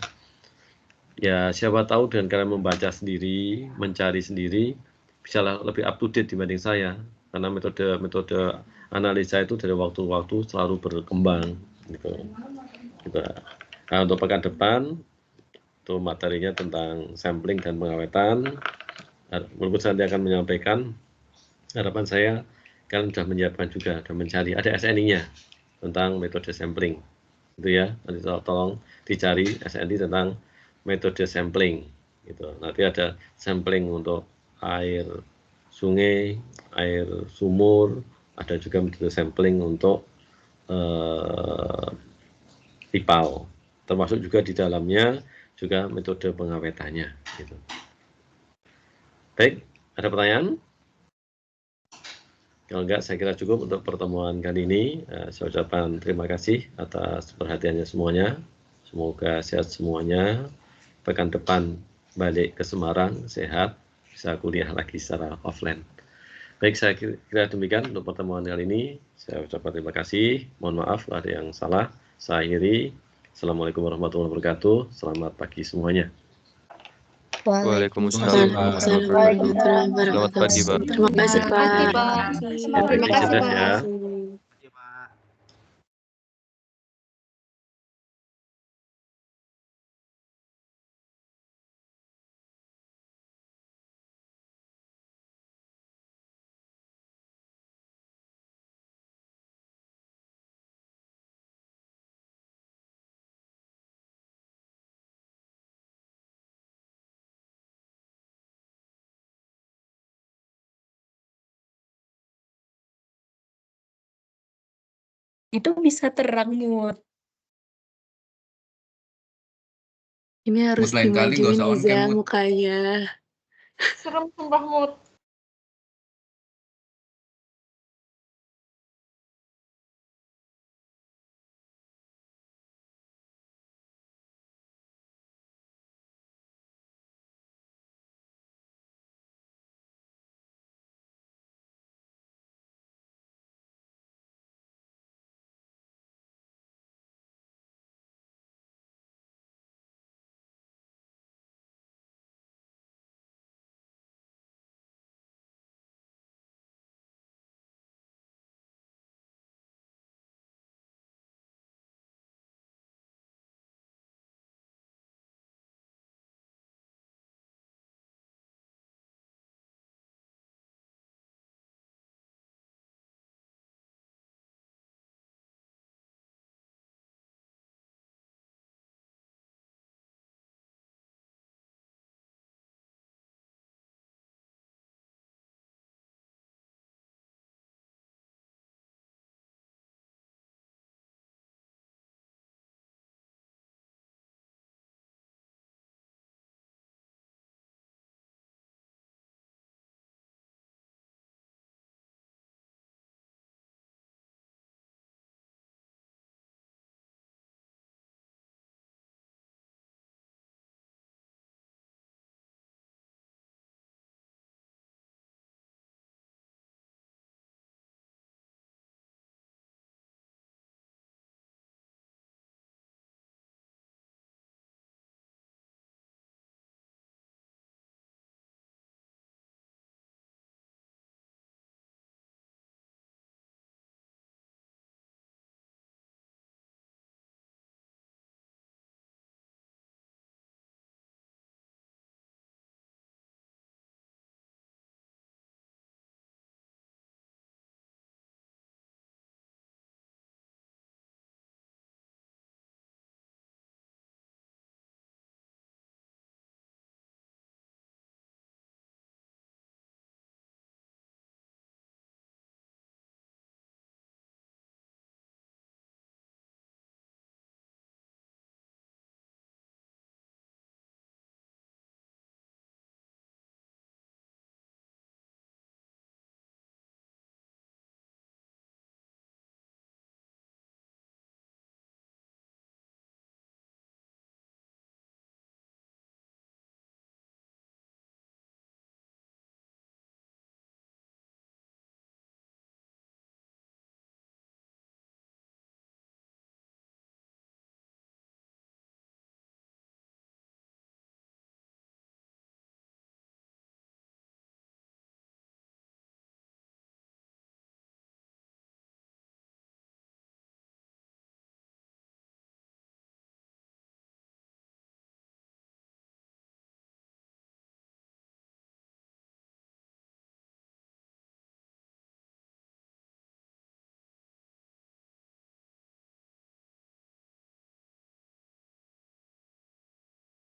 ya siapa tahu dengan kalian membaca sendiri, mencari sendiri bisa lebih up to date dibanding saya, karena metode analisa itu dari waktu ke waktu selalu berkembang gitu. Nah, untuk pekan depan itu materinya tentang sampling dan pengawetan. Walaupun saya nanti akan menyampaikan, harapan saya kalian sudah menyiapkan juga dan mencari, ada SNI-nya tentang metode sampling. Itu ya, nanti tolong dicari SNI tentang metode sampling. Gitu. Nanti ada sampling untuk air sungai, air sumur, ada juga metode sampling untuk IPAL. Termasuk juga di dalamnya juga metode pengawetannya. Gitu. Baik, ada pertanyaan? Kalau enggak, saya kira cukup untuk pertemuan kali ini. Saya ucapkan terima kasih atas perhatiannya semuanya. Semoga sehat semuanya. Pekan depan balik ke Semarang, sehat, bisa kuliah lagi secara offline. Baik, saya kira demikian untuk pertemuan kali ini. Saya ucapkan terima kasih. Mohon maaf kalau ada yang salah. Saya akhiri. Assalamualaikum warahmatullahi wabarakatuh. Selamat pagi semuanya. Waalaikumsalam warahmatullahi wabarakatuh. Selamat pagi, Pak. Terima kasih, Pak. Terima kasih ya. Itu bisa terang mood. Ini harus Mood lain kali nggak dimajuin usah on Iza cam, Mood. mukanya. Serem sumpah mood.